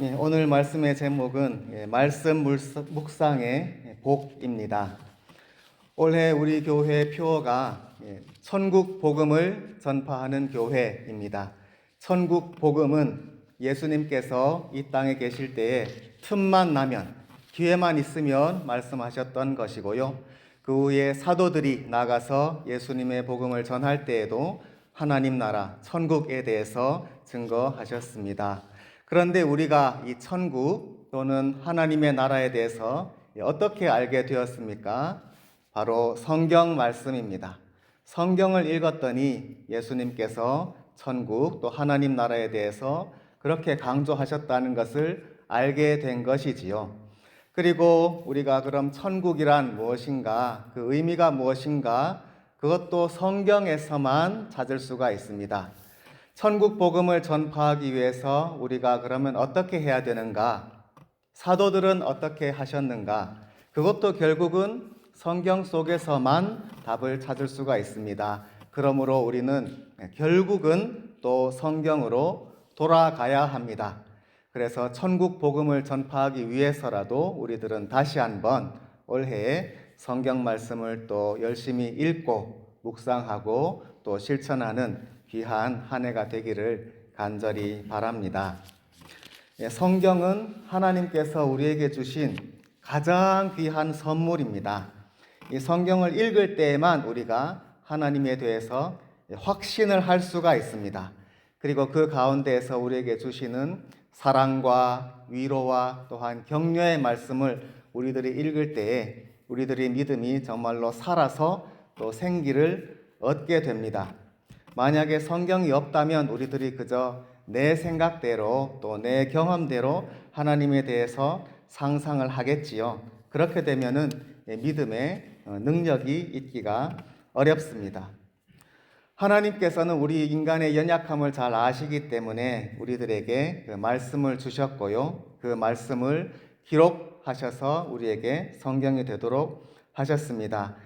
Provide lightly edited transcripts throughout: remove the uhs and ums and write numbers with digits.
오늘 말씀의 제목은 말씀 묵상의 복입니다. 올해 우리 교회 표어가 천국 복음을 전파하는 교회입니다. 천국 복음은 예수님께서 이 땅에 계실 때에 틈만 나면, 기회만 있으면 말씀하셨던 것이고요. 그 후에 사도들이 나가서 예수님의 복음을 전할 때에도 하나님 나라, 천국에 대해서 증거하셨습니다. 그런데 우리가 이 천국 또는 하나님의 나라에 대해서 어떻게 알게 되었습니까? 바로 성경 말씀입니다. 성경을 읽었더니 예수님께서 천국 또 하나님 나라에 대해서 그렇게 강조하셨다는 것을 알게 된 것이지요. 그리고 우리가 그럼 천국이란 무엇인가, 그 의미가 무엇인가, 그것도 성경에서만 찾을 수가 있습니다. 천국 복음을 전파하기 위해서 우리가 그러면 어떻게 해야 되는가? 사도들은 어떻게 하셨는가? 그것도 결국은 성경 속에서만 답을 찾을 수가 있습니다. 그러므로 우리는 결국은 또 성경으로 돌아가야 합니다. 그래서 천국 복음을 전파하기 위해서라도 우리들은 다시 한번 올해에 성경 말씀을 또 열심히 읽고 묵상하고 또 실천하는 귀한 한 해가 되기를 간절히 바랍니다. 성경은 하나님께서 우리에게 주신 가장 귀한 선물입니다. 이 성경을 읽을 때에만 우리가 하나님에 대해서 확신을 할 수가 있습니다. 그리고 그 가운데에서 우리에게 주시는 사랑과 위로와 또한 격려의 말씀을 우리들이 읽을 때에 우리들의 믿음이 정말로 살아서 또 생기를 얻게 됩니다. 만약에 성경이 없다면 우리들이 그저 내 생각대로 또 내 경험대로 하나님에 대해서 상상을 하겠지요. 그렇게 되면은 믿음의 능력이 있기가 어렵습니다. 하나님께서는 우리 인간의 연약함을 잘 아시기 때문에 우리들에게 그 말씀을 주셨고요. 그 말씀을 기록하셔서 우리에게 성경이 되도록 하셨습니다.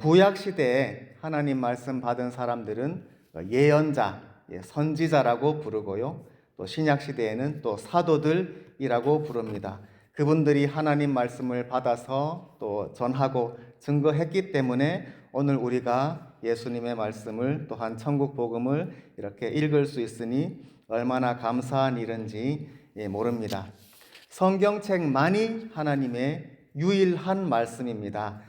구약 시대에 하나님 말씀 받은 사람들은 예언자, 선지자라고 부르고요. 또 신약 시대에는 또 사도들이라고 부릅니다. 그분들이 하나님 말씀을 받아서 또 전하고 증거했기 때문에 오늘 우리가 예수님의 말씀을 또한 천국 복음을 이렇게 읽을 수 있으니 얼마나 감사한 일인지 모릅니다. 성경책만이 하나님의 유일한 말씀입니다.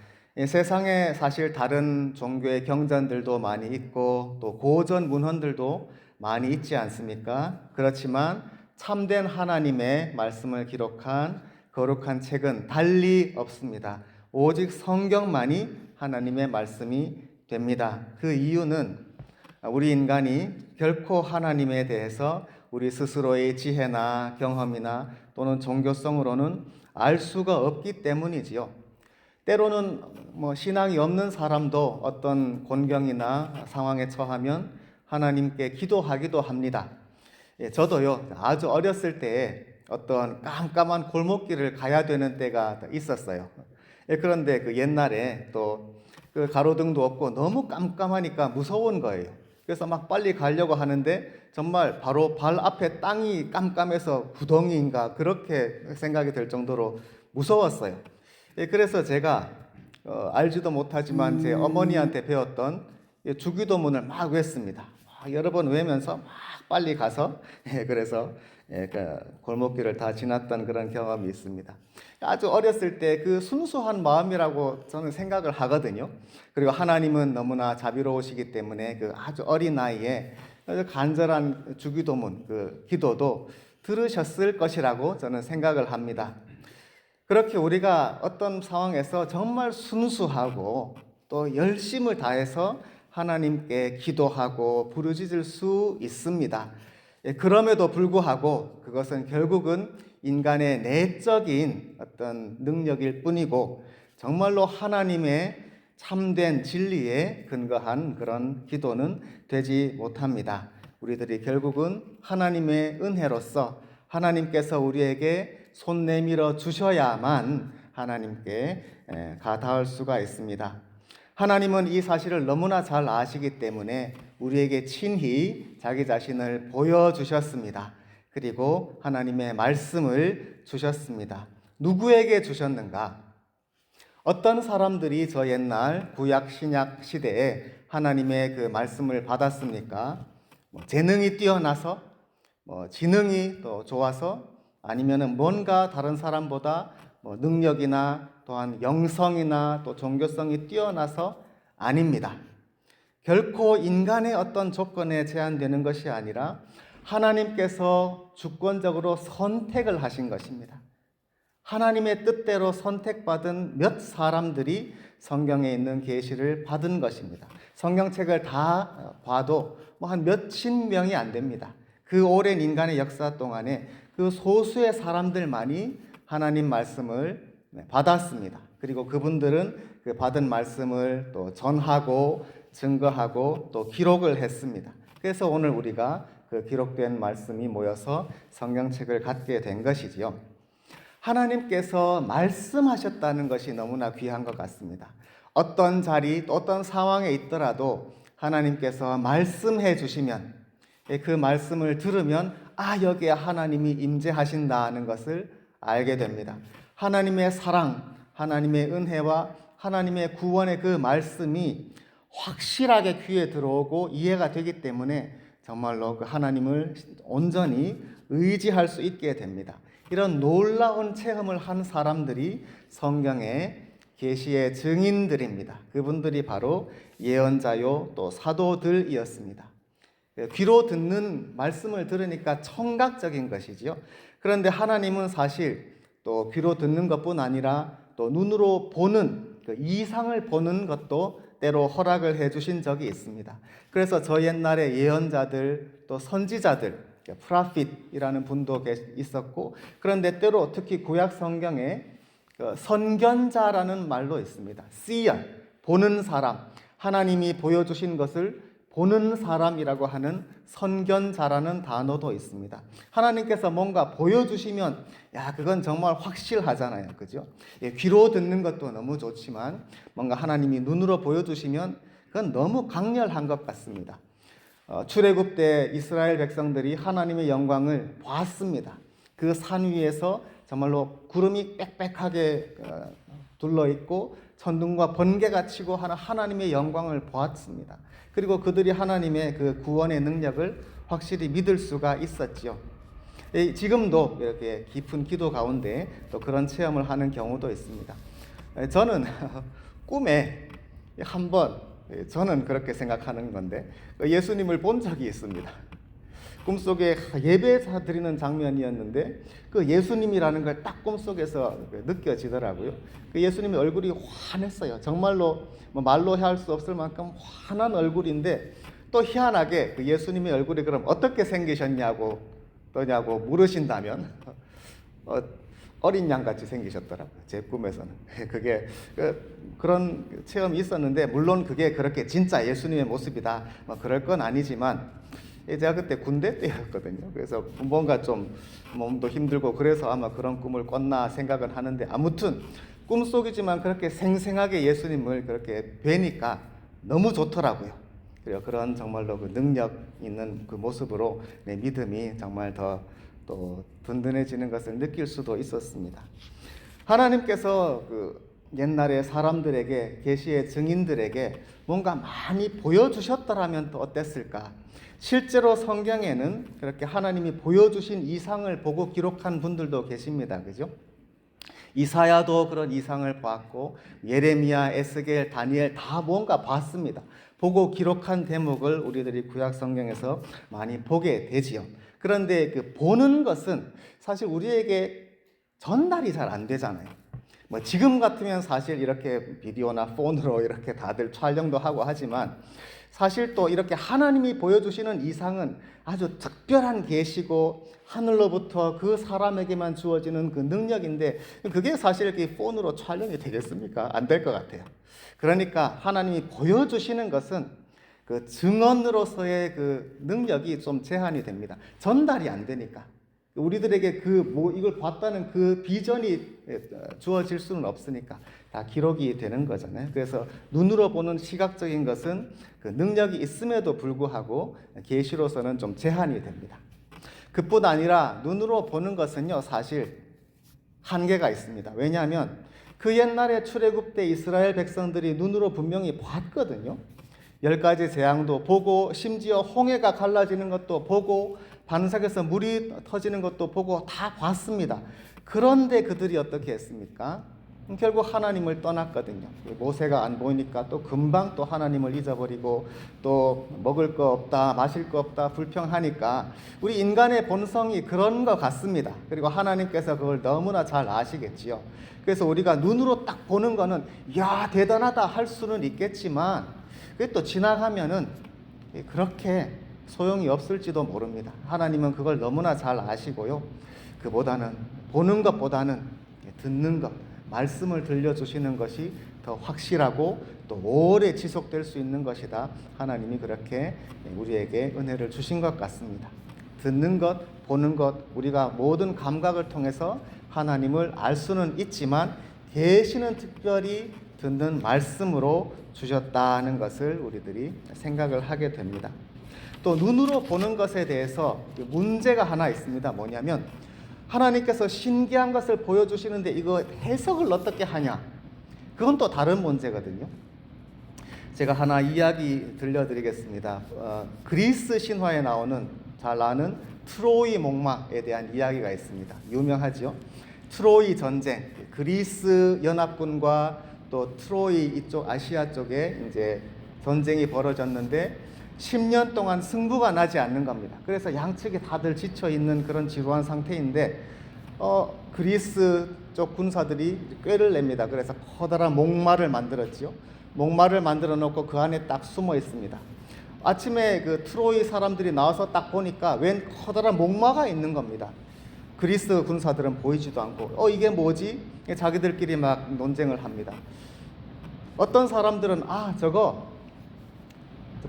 세상에 사실 다른 종교의 경전들도 많이 있고 또 고전 문헌들도 많이 있지 않습니까? 그렇지만 참된 하나님의 말씀을 기록한 거룩한 책은 달리 없습니다. 오직 성경만이 하나님의 말씀이 됩니다. 그 이유는 우리 인간이 결코 하나님에 대해서 우리 스스로의 지혜나 경험이나 또는 종교성으로는 알 수가 없기 때문이지요. 때로는 신앙이 없는 사람도 어떤 곤경이나 상황에 처하면 하나님께 기도하기도 합니다. 저도요, 아주 어렸을 때에 어떤 깜깜한 골목길을 가야 되는 때가 있었어요. 그런데 그 옛날에 또 그 가로등도 없고 너무 깜깜하니까 무서운 거예요. 그래서 막 빨리 가려고 하는데 정말 바로 발 앞에 땅이 깜깜해서 구덩이인가 그렇게 생각이 들 정도로 무서웠어요. 그래서 제가 알지도 못하지만 제 어머니한테 배웠던 주기도문을 막 외웠습니다. 여러 번 외면서 막 빨리 가서 그래서 그 골목길을 다 지났던 그런 경험이 있습니다. 아주 어렸을 때 그 순수한 마음이라고 저는 생각을 하거든요. 그리고 하나님은 너무나 자비로우시기 때문에 그 아주 어린 나이에 간절한 주기도문, 그 기도도 들으셨을 것이라고 저는 생각을 합니다. 그렇게 우리가 어떤 상황에서 정말 순수하고 또 열심을 다해서 하나님께 기도하고 부르짖을 수 있습니다. 그럼에도 불구하고 그것은 결국은 인간의 내적인 어떤 능력일 뿐이고 정말로 하나님의 참된 진리에 근거한 그런 기도는 되지 못합니다. 우리들이 결국은 하나님의 은혜로서 하나님께서 우리에게 손 내밀어 주셔야만 하나님께 가닿을 수가 있습니다. 하나님은 이 사실을 너무나 잘 아시기 때문에 우리에게 친히 자기 자신을 보여주셨습니다. 그리고 하나님의 말씀을 주셨습니다. 누구에게 주셨는가? 어떤 사람들이 저 옛날 구약 신약 시대에 하나님의 그 말씀을 받았습니까? 재능이 뛰어나서, 지능이 또 좋아서, 아니면은 뭔가 다른 사람보다 능력이나 또한 영성이나 또 종교성이 뛰어나서 아닙니다. 결코 인간의 어떤 조건에 제한되는 것이 아니라 하나님께서 주권적으로 선택을 하신 것입니다. 하나님의 뜻대로 선택받은 몇 사람들이 성경에 있는 계시를 받은 것입니다. 성경책을 다 봐도 한 몇십 명이 안 됩니다. 그 오랜 인간의 역사 동안에 그 소수의 사람들만이 하나님 말씀을 받았습니다. 그리고 그분들은 그 받은 말씀을 또 전하고 증거하고 또 기록을 했습니다. 그래서 오늘 우리가 그 기록된 말씀이 모여서 성경책을 갖게 된 것이지요. 하나님께서 말씀하셨다는 것이 너무나 귀한 것 같습니다. 어떤 자리, 또 어떤 상황에 있더라도 하나님께서 말씀해 주시면 그 말씀을 들으면 여기에 하나님이 임재하신다는 것을 알게 됩니다. 하나님의 사랑, 하나님의 은혜와 하나님의 구원의 그 말씀이 확실하게 귀에 들어오고 이해가 되기 때문에 정말로 그 하나님을 온전히 의지할 수 있게 됩니다. 이런 놀라운 체험을 한 사람들이 성경의 계시의 증인들입니다. 그분들이 바로 예언자요 또 사도들이었습니다. 귀로 듣는 말씀을 들으니까 청각적인 것이지요. 그런데 하나님은 사실 또 귀로 듣는 것뿐 아니라 또 눈으로 보는 그 이상을 보는 것도 때로 허락을 해주신 적이 있습니다. 그래서 저 옛날에 예언자들 또 선지자들 프라핏이라는 분도 있었고, 그런데 때로 특히 구약 성경에 선견자라는 말도 있습니다. seer, 보는 사람, 하나님이 보여주신 것을 보는 사람이라고 하는 선견자라는 단어도 있습니다. 하나님께서 뭔가 보여주시면 그건 정말 확실하잖아요. 그죠? 귀로 듣는 것도 너무 좋지만 뭔가 하나님이 눈으로 보여주시면 그건 너무 강렬한 것 같습니다. 출애굽 때 이스라엘 백성들이 하나님의 영광을 봤습니다. 그 산 위에서 정말로 구름이 빽빽하게 둘러있고 천둥과 번개가 치고 하는 하나님의 영광을 보았습니다. 그리고 그들이 하나님의 그 구원의 능력을 확실히 믿을 수가 있었지요. 지금도 이렇게 깊은 기도 가운데 또 그런 체험을 하는 경우도 있습니다. 저는 꿈에 한번, 저는 그렇게 생각하는 건데, 예수님을 본 적이 있습니다. 꿈속에 예배 드리는 장면이었는데 그 예수님이라는 걸 딱 꿈속에서 느껴지더라고요. 그 예수님의 얼굴이 환했어요. 정말로 말로 할 수 없을 만큼 환한 얼굴인데, 또 희한하게 그 예수님의 얼굴이 그럼 어떻게 생기셨냐고 물으신다면 어린 양같이 생기셨더라고요. 제 꿈에서는. 그게 그런 체험이 있었는데, 물론 그게 그렇게 진짜 예수님의 모습이다 그럴 건 아니지만, 제가 그때 군대 때였거든요. 그래서 뭔가 좀 몸도 힘들고 그래서 아마 그런 꿈을 꿨나 생각은 하는데, 아무튼 꿈속이지만 그렇게 생생하게 예수님을 그렇게 뵈니까 너무 좋더라고요. 그리고 그런 정말로 그 능력 있는 그 모습으로 내 믿음이 정말 더 또 든든해지는 것을 느낄 수도 있었습니다. 하나님께서 그 옛날에 사람들에게, 계시의 증인들에게 뭔가 많이 보여주셨더라면 또 어땠을까? 실제로 성경에는 그렇게 하나님이 보여주신 이상을 보고 기록한 분들도 계십니다. 그죠? 이사야도 그런 이상을 보았고, 예레미야, 에스겔, 다니엘 다 뭔가 봤습니다. 보고 기록한 대목을 우리들이 구약 성경에서 많이 보게 되지요. 그런데 그 보는 것은 사실 우리에게 전달이 잘 안 되잖아요. 지금 같으면 사실 이렇게 비디오나 폰으로 이렇게 다들 촬영도 하고 하지만, 사실 또 이렇게 하나님이 보여주시는 이상은 아주 특별한 계시고 하늘로부터 그 사람에게만 주어지는 그 능력인데, 그게 사실 이렇게 폰으로 촬영이 되겠습니까? 안 될 것 같아요. 그러니까 하나님이 보여주시는 것은 그 증언으로서의 그 능력이 좀 제한이 됩니다. 전달이 안 되니까. 우리들에게 이걸 봤다는 그 비전이 주어질 수는 없으니까 다 기록이 되는 거잖아요. 그래서 눈으로 보는 시각적인 것은 그 능력이 있음에도 불구하고 계시로서는 좀 제한이 됩니다. 그뿐 아니라 눈으로 보는 것은요, 사실 한계가 있습니다. 왜냐하면 그 옛날에 출애굽 때 이스라엘 백성들이 눈으로 분명히 봤거든요. 10가지 재앙도 보고, 심지어 홍해가 갈라지는 것도 보고, 반석에서 물이 터지는 것도 보고 다 봤습니다. 그런데 그들이 어떻게 했습니까? 결국 하나님을 떠났거든요. 모세가 안 보이니까 또 금방 또 하나님을 잊어버리고, 또 먹을 거 없다, 마실 거 없다, 불평하니까 우리 인간의 본성이 그런 것 같습니다. 그리고 하나님께서 그걸 너무나 잘 아시겠지요. 그래서 우리가 눈으로 딱 보는 거는 야, 대단하다 할 수는 있겠지만, 그게 또 지나가면은 그렇게 소용이 없을지도 모릅니다. 하나님은 그걸 너무나 잘 아시고요. 그보다는, 보는 것보다는 듣는 것, 말씀을 들려주시는 것이 더 확실하고 또 오래 지속될 수 있는 것이다. 하나님이 그렇게 우리에게 은혜를 주신 것 같습니다. 듣는 것, 보는 것, 우리가 모든 감각을 통해서 하나님을 알 수는 있지만 계시는 특별히 듣는 말씀으로 주셨다는 것을 우리들이 생각을 하게 됩니다. 또 눈으로 보는 것에 대해서 문제가 하나 있습니다. 뭐냐면 하나님께서 신기한 것을 보여주시는데 이거 해석을 어떻게 하냐? 그건 또 다른 문제거든요. 제가 하나 이야기 들려드리겠습니다. 그리스 신화에 나오는 잘 아는 트로이 목마에 대한 이야기가 있습니다. 유명하죠. 트로이 전쟁, 그리스 연합군과 또 트로이 이쪽 아시아 쪽에 이제 전쟁이 벌어졌는데 10년 동안 승부가 나지 않는 겁니다. 그래서 양측이 다들 지쳐 있는 그런 지루한 상태인데 그리스 쪽 군사들이 꾀를 냅니다. 그래서 커다란 목마를 만들었지요. 목마를 만들어 놓고 그 안에 딱 숨어 있습니다. 아침에 그 트로이 사람들이 나와서 딱 보니까 웬 커다란 목마가 있는 겁니다. 그리스 군사들은 보이지도 않고 이게 뭐지? 자기들끼리 막 논쟁을 합니다. 어떤 사람들은 저거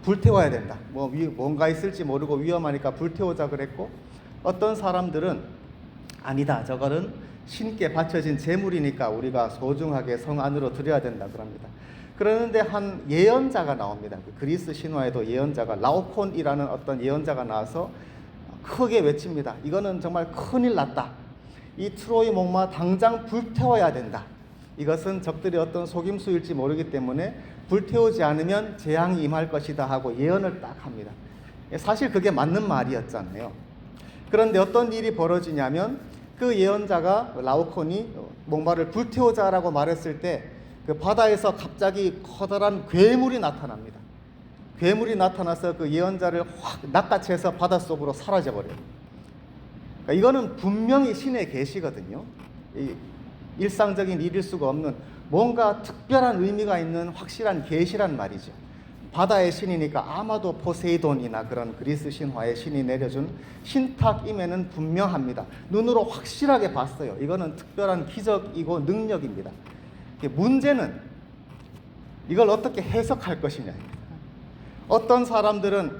불태워야 된다. 뭔가 있을지 모르고 위험하니까 불태우자 그랬고, 어떤 사람들은 아니다. 저거는 신께 바쳐진 제물이니까 우리가 소중하게 성 안으로 드려야 된다 그럽니다. 그러는데 한 예언자가 나옵니다. 그리스 신화에도 예언자가 라오콘이라는 어떤 예언자가 나와서 크게 외칩니다. 이거는 정말 큰일 났다. 이 트로이 목마 당장 불태워야 된다. 이것은 적들이 어떤 속임수일지 모르기 때문에 불태우지 않으면 재앙이 임할 것이다 하고 예언을 딱 합니다. 사실 그게 맞는 말이었잖아요. 그런데 어떤 일이 벌어지냐면 그 예언자가 라오콘이 목마를 불태우자라고 말했을 때 그 바다에서 갑자기 커다란 괴물이 나타납니다. 괴물이 나타나서 그 예언자를 확 낚아채서 바닷속으로 사라져버려요. 그러니까 이거는 분명히 신의 계시거든요. 일상적인 일일 수가 없는 뭔가 특별한 의미가 있는 확실한 계시란 말이죠. 바다의 신이니까 아마도 포세이돈이나 그런 그리스 신화의 신이 내려준 신탁임에는 분명합니다. 눈으로 확실하게 봤어요. 이거는 특별한 기적이고 능력입니다. 문제는 이걸 어떻게 해석할 것이냐입니다. 어떤 사람들은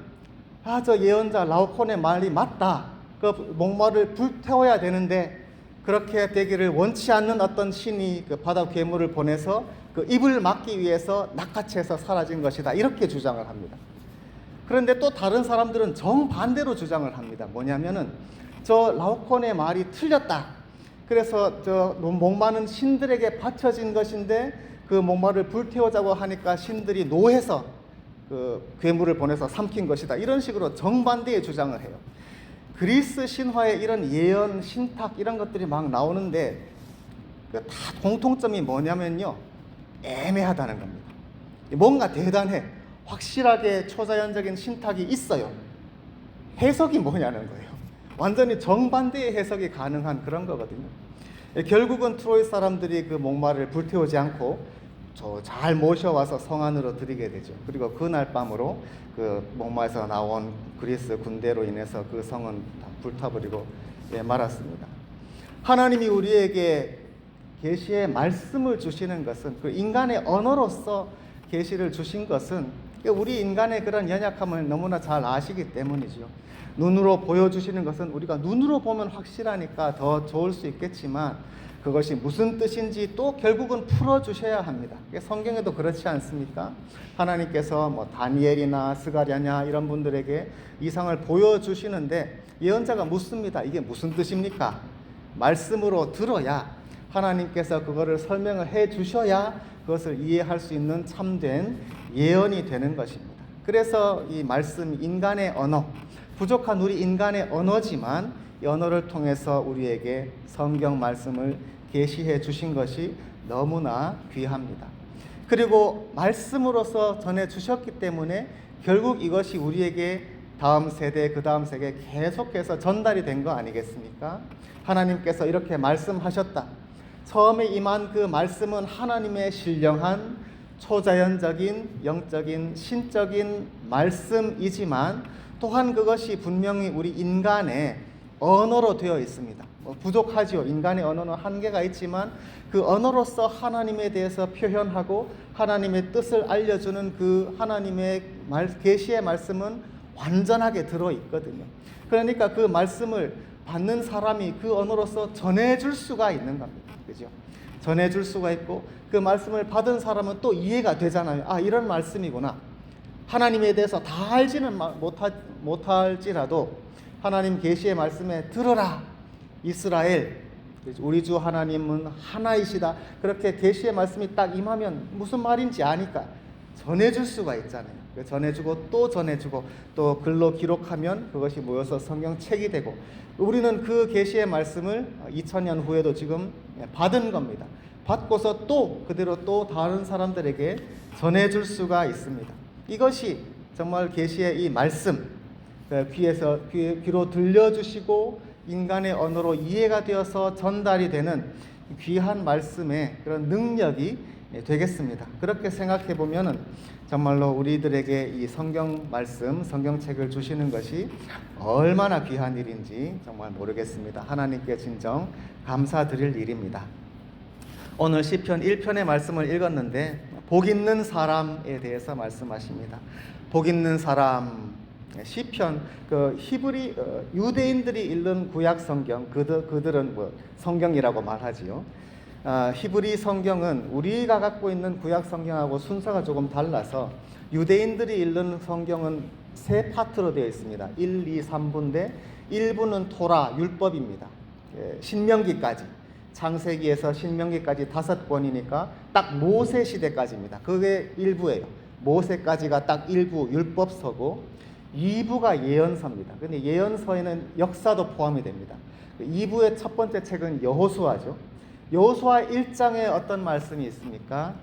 저 예언자 라오콘의 말이 맞다. 그 목마를 불태워야 되는데 그렇게 되기를 원치 않는 어떤 신이 그 바다 괴물을 보내서 그 입을 막기 위해서 낚아채서 사라진 것이다. 이렇게 주장을 합니다. 그런데 또 다른 사람들은 정반대로 주장을 합니다. 뭐냐면은 저 라오콘의 말이 틀렸다. 그래서 저 목마는 신들에게 바쳐진 것인데 그 목마를 불태우자고 하니까 신들이 노해서 그 괴물을 보내서 삼킨 것이다. 이런 식으로 정반대의 주장을 해요. 그리스 신화에 이런 예언, 신탁 이런 것들이 막 나오는데 다 공통점이 뭐냐면요, 애매하다는 겁니다. 뭔가 대단해, 확실하게 초자연적인 신탁이 있어요. 해석이 뭐냐는 거예요. 완전히 정반대의 해석이 가능한 그런 거거든요. 결국은 트로이 사람들이 그 목마를 불태우지 않고 잘 모셔와서 성 안으로 드리게 되죠. 그리고 그날 밤으로 그 목마에서 나온 그리스 군대로 인해서 그 성은 다 불타버리고 말았습니다. 하나님이 우리에게 계시의 말씀을 주시는 것은, 그 인간의 언어로서 계시를 주신 것은 우리 인간의 그런 연약함을 너무나 잘 아시기 때문이죠. 눈으로 보여주시는 것은 우리가 눈으로 보면 확실하니까 더 좋을 수 있겠지만 그것이 무슨 뜻인지 또 결국은 풀어주셔야 합니다. 성경에도 그렇지 않습니까? 하나님께서 다니엘이나 스가랴냐 이런 분들에게 이상을 보여주시는데 예언자가 묻습니다. 이게 무슨 뜻입니까? 말씀으로 들어야 하나님께서 그거를 설명을 해 주셔야 그것을 이해할 수 있는 참된 예언이 되는 것입니다. 그래서 이 말씀, 인간의 언어, 부족한 우리 인간의 언어지만 이 언어를 통해서 우리에게 성경 말씀을 계시해 주신 것이 너무나 귀합니다. 그리고 말씀으로서 전해 주셨기 때문에 결국 이것이 우리에게 다음 세대, 그 다음 세대 계속해서 전달이 된 거 아니겠습니까? 하나님께서 이렇게 말씀하셨다. 처음에 임한 그 말씀은 하나님의 신령한 초자연적인 영적인 신적인 말씀이지만 또한 그것이 분명히 우리 인간의 언어로 되어 있습니다. 부족하지요. 인간의 언어는 한계가 있지만 그 언어로서 하나님에 대해서 표현하고 하나님의 뜻을 알려주는 그 하나님의 계시의 말씀은 완전하게 들어있거든요. 그러니까 그 말씀을 받는 사람이 그 언어로서 전해줄 수가 있는 겁니다. 그죠? 전해줄 수가 있고 그 말씀을 받은 사람은 또 이해가 되잖아요. 아, 이런 말씀이구나. 하나님에 대해서 다 알지는 못할지라도 하나님 계시의 말씀에 들어라 이스라엘, 우리 주 하나님은 하나이시다. 그렇게 계시의 말씀이 딱 임하면 무슨 말인지 아니까 전해줄 수가 있잖아요. 전해주고 또 전해주고 또 글로 기록하면 그것이 모여서 성경책이 되고 우리는 그 계시의 말씀을 2000년 후에도 지금 받은 겁니다. 받고서 또 그대로 또 다른 사람들에게 전해줄 수가 있습니다. 이것이 정말 계시의 이 말씀, 귀로 들려주시고 인간의 언어로 이해가 되어서 전달이 되는 귀한 말씀의 그런 능력이 되겠습니다. 그렇게 생각해 보면은 정말로 우리들에게 이 성경 말씀, 성경책을 주시는 것이 얼마나 귀한 일인지 정말 모르겠습니다. 하나님께 진정 감사드릴 일입니다. 오늘 시편 1편의 말씀을 읽었는데 복 있는 사람에 대해서 말씀하십니다. 복 있는 사람, 시편, 유대인들이 읽는 구약 성경, 그들은 성경이라고 말하지요. 히브리 성경은 우리가 갖고 있는 구약 성경하고 순서가 조금 달라서 유대인들이 읽는 성경은 세 파트로 되어 있습니다. 1, 2, 3부인데 1부는 토라, 율법입니다. 신명기까지, 창세기에서 신명기까지 5권이니까 딱 모세 시대까지입니다. 그게 1부예요. 모세까지가 딱 1부 율법서고 2부가 예언서입니다. 근데 예언서에는 역사도 포함이 됩니다. 2부의 첫 번째 책은 여호수아죠. 여호수아 1장에 어떤 말씀이 있습니까?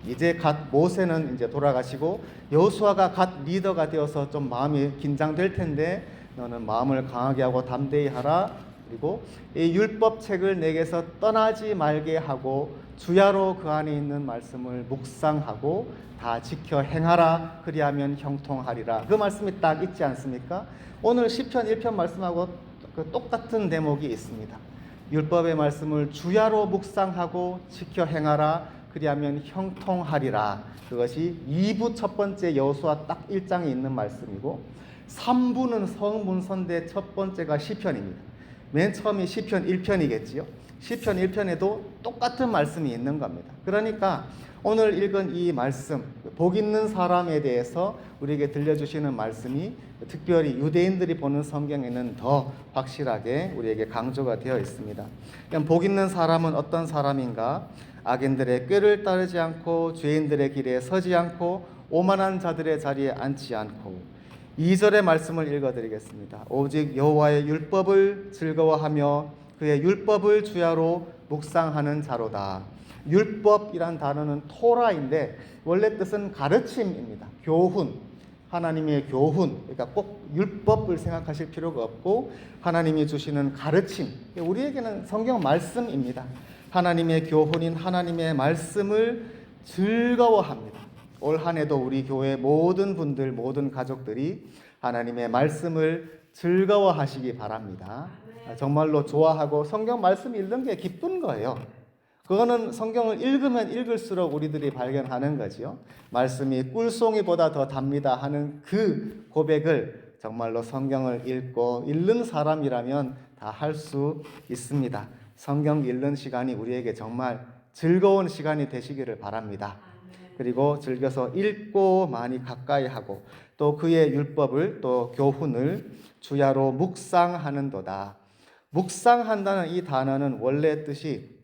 이제 모세는 이제 돌아가시고 여호수아가 리더가 되어서 좀 마음이 긴장될 텐데 너는 마음을 강하게 하고 담대히 하라. 그리고 이 율법책을 내게서 떠나지 말게 하고 주야로 그 안에 있는 말씀을 묵상하고 다 지켜 행하라. 그리하면 형통하리라. 그 말씀이 딱 있지 않습니까? 오늘 시편 1편 말씀하고 똑같은 대목이 있습니다. 율법의 말씀을 주야로 묵상하고 지켜 행하라. 그리하면 형통하리라. 그것이 2부 첫 번째 여호수아 딱 1장에 있는 말씀이고 3부는 성문선대 첫 번째가 시편입니다. 맨 처음이 시편 1편이겠지요. 시편 1편에도 똑같은 말씀이 있는 겁니다. 그러니까 오늘 읽은 이 말씀, 복 있는 사람에 대해서 우리에게 들려주시는 말씀이 특별히 유대인들이 보는 성경에는 더 확실하게 우리에게 강조가 되어 있습니다. 복 있는 사람은 어떤 사람인가? 악인들의 꾀를 따르지 않고 죄인들의 길에 서지 않고 오만한 자들의 자리에 앉지 않고 2절의 말씀을 읽어드리겠습니다. 오직 여호와의 율법을 즐거워하며 그의 율법을 주야로 묵상하는 자로다. 율법이란 단어는 토라인데 원래 뜻은 가르침입니다. 교훈, 하나님의 교훈. 그러니까 꼭 율법을 생각하실 필요가 없고 하나님이 주시는 가르침. 우리에게는 성경 말씀입니다. 하나님의 교훈인 하나님의 말씀을 즐거워합니다. 올 한 해도 우리 교회 모든 분들, 모든 가족들이 하나님의 말씀을 즐거워하시기 바랍니다. 정말로 좋아하고 성경 말씀 읽는 게 기쁜 거예요. 그거는 성경을 읽으면 읽을수록 우리들이 발견하는 거지요. 말씀이 꿀송이보다 더 답니다 하는 그 고백을 정말로 성경을 읽는 사람이라면 다 할 수 있습니다. 성경 읽는 시간이 우리에게 정말 즐거운 시간이 되시기를 바랍니다. 그리고 즐겨서 읽고 많이 가까이 하고 또 그의 율법을 또 교훈을 주야로 묵상하는도다. 묵상한다는 이 단어는 원래 뜻이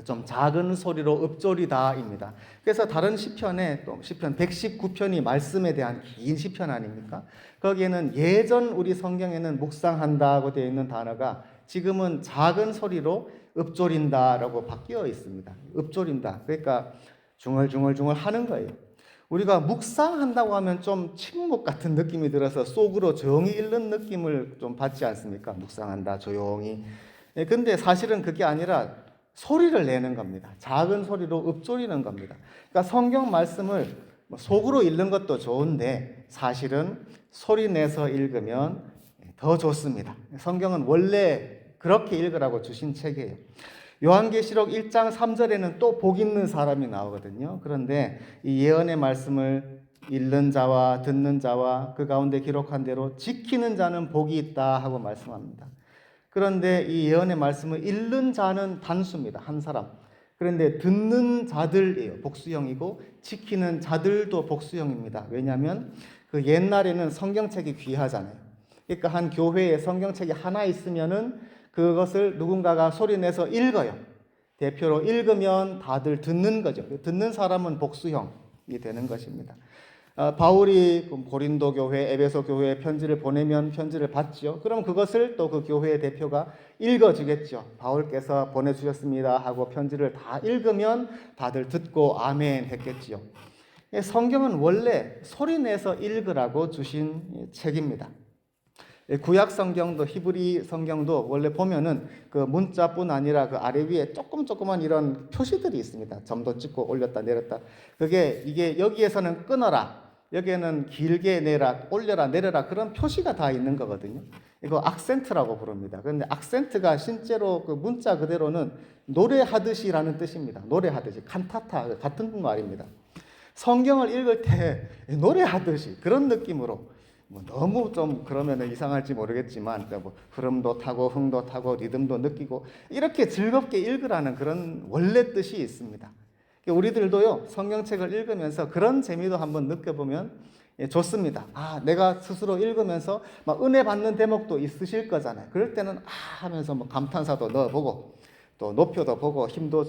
좀 작은 소리로 읊조리다입니다. 그래서 다른 시편에 또 시편 119편이 말씀에 대한 긴 시편 아닙니까? 거기에는 예전 우리 성경에는 묵상한다고 되어 있는 단어가 지금은 작은 소리로 읊조린다라고 바뀌어 있습니다. 읊조린다. 그러니까 중얼중얼중얼 하는 거예요. 우리가 묵상한다고 하면 좀 침묵 같은 느낌이 들어서 속으로 조용히 읽는 느낌을 좀 받지 않습니까? 묵상한다, 조용히. 근데 사실은 그게 아니라 소리를 내는 겁니다. 작은 소리로 읊조리는 겁니다. 그러니까 성경 말씀을 속으로 읽는 것도 좋은데 사실은 소리 내서 읽으면 더 좋습니다. 성경은 원래 그렇게 읽으라고 주신 책이에요. 요한계시록 1장 3절에는 또 복 있는 사람이 나오거든요. 그런데 이 예언의 말씀을 읽는 자와 듣는 자와 그 가운데 기록한 대로 지키는 자는 복이 있다 하고 말씀합니다. 그런데 이 예언의 말씀을 읽는 자는 단수입니다. 한 사람. 그런데 듣는 자들이에요. 복수형이고 지키는 자들도 복수형입니다. 왜냐하면 그 옛날에는 성경책이 귀하잖아요. 그러니까 한 교회에 성경책이 하나 있으면은 그것을 누군가가 소리내서 읽어요. 대표로 읽으면 다들 듣는 거죠. 듣는 사람은 복수형이 되는 것입니다. 바울이 고린도 교회, 에베소 교회에 편지를 보내면 편지를 받죠. 그럼 그것을 또 그 교회의 대표가 읽어주겠죠. 바울께서 보내주셨습니다 하고 편지를 다 읽으면 다들 듣고 아멘 했겠지요. 성경은 원래 소리내서 읽으라고 주신 책입니다. 구약 성경도 히브리 성경도 원래 보면은 그 문자뿐 아니라 그 아래 위에 조그만 이런 표시들이 있습니다. 점도 찍고 올렸다 내렸다. 이게 여기에서는 끊어라. 여기에는 길게 내라, 올려라, 내려라 그런 표시가 다 있는 거거든요. 이거 악센트라고 부릅니다. 그런데 악센트가 실제로 그 문자 그대로는 노래하듯이라는 뜻입니다. 노래하듯이, 칸타타 같은 말입니다. 성경을 읽을 때 노래하듯이 그런 느낌으로 너무 좀 그러면 이상할지 모르겠지만 흐름도 타고 흥도 타고 리듬도 느끼고 이렇게 즐겁게 읽으라는 그런 원래 뜻이 있습니다. 우리들도요 성경책을 읽으면서 그런 재미도 한번 느껴보면 좋습니다. 내가 스스로 읽으면서 막 은혜 받는 대목도 있으실 거잖아요. 그럴 때는 하면서 감탄사도 넣어보고 또 높여도 보고 힘도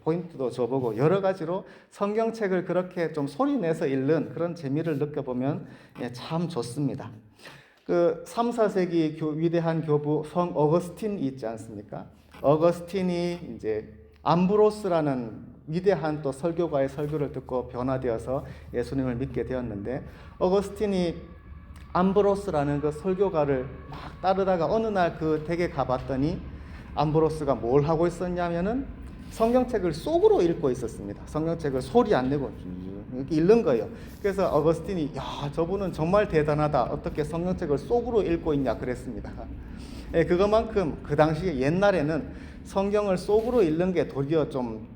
포인트도 줘보고 여러 가지로 성경책을 그렇게 좀 소리내서 읽는 그런 재미를 느껴보면 참 좋습니다. 그 3, 4세기 위대한 교부 성 어거스틴이 있지 않습니까? 어거스틴이 이제 암브로스라는 위대한 또 설교가의 설교를 듣고 변화되어서 예수님을 믿게 되었는데 어거스틴이 암브로스라는 그 설교가를 막 따르다가 어느 날 그 댁에 가봤더니 암브로스가 뭘 하고 있었냐면은 성경책을 속으로 읽고 있었습니다. 성경책을 소리 안 내고 이렇게 읽는 거예요. 그래서 어거스틴이 저분은 정말 대단하다. 어떻게 성경책을 속으로 읽고 있냐 그랬습니다. 그것만큼 그 당시에 옛날에는 성경을 속으로 읽는 게 도리어 좀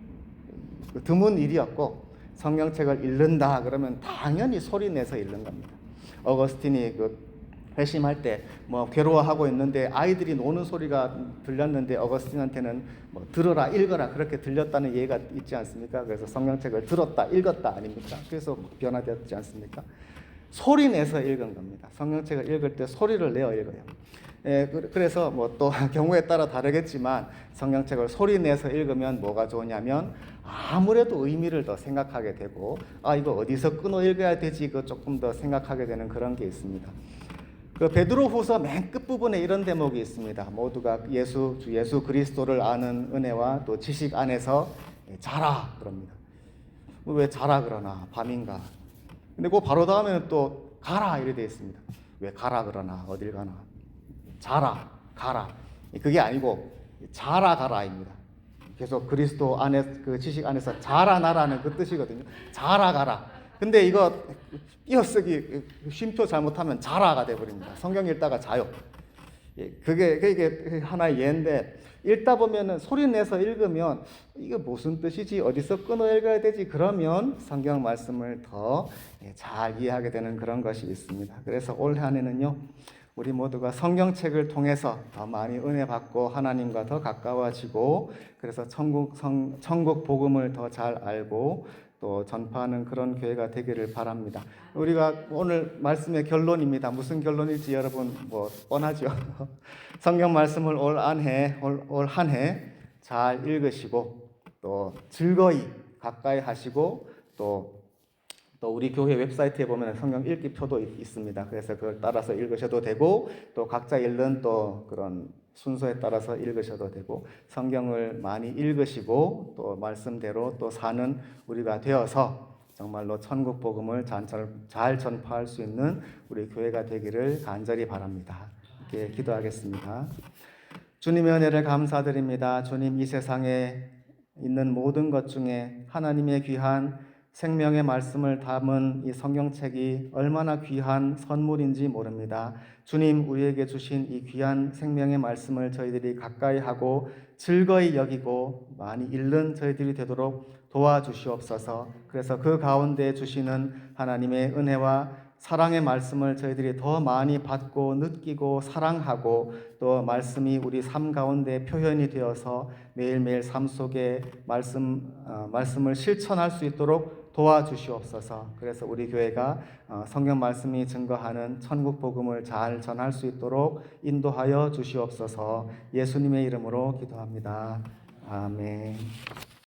드문 일이었고 성경책을 읽는다 그러면 당연히 소리 내서 읽는 겁니다. 어거스틴이 회심할 때 괴로워하고 있는데 아이들이 노는 소리가 들렸는데 어거스틴한테는 들어라 읽어라 그렇게 들렸다는 예가 있지 않습니까? 그래서 성경책을 들었다 읽었다 아닙니까? 그래서 변화되었지 않습니까? 소리 내서 읽은 겁니다. 성경책을 읽을 때 소리를 내어 읽어요. 그래서 또 경우에 따라 다르겠지만 성경책을 소리 내서 읽으면 뭐가 좋냐면 아무래도 의미를 더 생각하게 되고 이거 어디서 끊어 읽어야 되지 조금 더 생각하게 되는 그런 게 있습니다. 그 베드로후서 맨 끝부분에 이런 대목이 있습니다. 모두가 주 예수 그리스도를 아는 은혜와 또 지식 안에서 자라 그럽니다. 왜 자라 그러나 밤인가? 근데 그 바로 다음에는 또 가라 이렇게 되어 있습니다. 왜 가라 그러나 어딜 가나? 자라 가라. 그게 아니고 자라 가라입니다. 계속 그리스도 안에 그 지식 안에서 자라나라는 그 뜻이거든요. 자라 가라. 근데 이거 띄어쓰기 쉼표 잘못하면 자라가 돼버립니다. 성경 읽다가 자요. 그게 하나의 예인데 읽다 보면은 소리 내서 읽으면 이게 무슨 뜻이지 어디서 끊어 읽어야 되지 그러면 성경 말씀을 더 잘 이해하게 되는 그런 것이 있습니다. 그래서 올 한 해는요 우리 모두가 성경책을 통해서 더 많이 은혜 받고 하나님과 더 가까워지고 그래서 천국 복음을 더 잘 알고 또 전파하는 그런 교회가 되기를 바랍니다. 우리가 오늘 말씀의 결론입니다. 무슨 결론일지 여러분 뭐 뻔하죠. 성경 말씀을 올 한 해 잘 읽으시고 또 즐거이 가까이 하시고 또 우리 교회 웹사이트에 보면 성경 읽기표도 있습니다. 그래서 그걸 따라서 읽으셔도 되고 또 각자 읽는 또 그런 순서에 따라서 읽으셔도 되고 성경을 많이 읽으시고 또 말씀대로 또 사는 우리가 되어서 정말로 천국 복음을 잘 전파할 수 있는 우리 교회가 되기를 간절히 바랍니다. 이렇게 기도하겠습니다. 주님의 은혜를 감사드립니다. 주님, 이 세상에 있는 모든 것 중에 하나님의 귀한 생명의 말씀을 담은 이 성경책이 얼마나 귀한 선물인지 모릅니다. 주님, 우리에게 주신 이 귀한 생명의 말씀을 저희들이 가까이 하고 즐거이 여기고 많이 읽는 저희들이 되도록 도와주시옵소서. 그래서 그 가운데 주시는 하나님의 은혜와 사랑의 말씀을 저희들이 더 많이 받고 느끼고 사랑하고 또 말씀이 우리 삶 가운데 표현이 되어서 매일매일 삶 속에 말씀을 실천할 수 있도록 도와주시옵소서. 그래서 우리 교회가 성경 말씀이 증거하는 천국 복음을 잘 전할 수 있도록 인도하여 주시옵소서. 예수님의 이름으로 기도합니다. 아멘.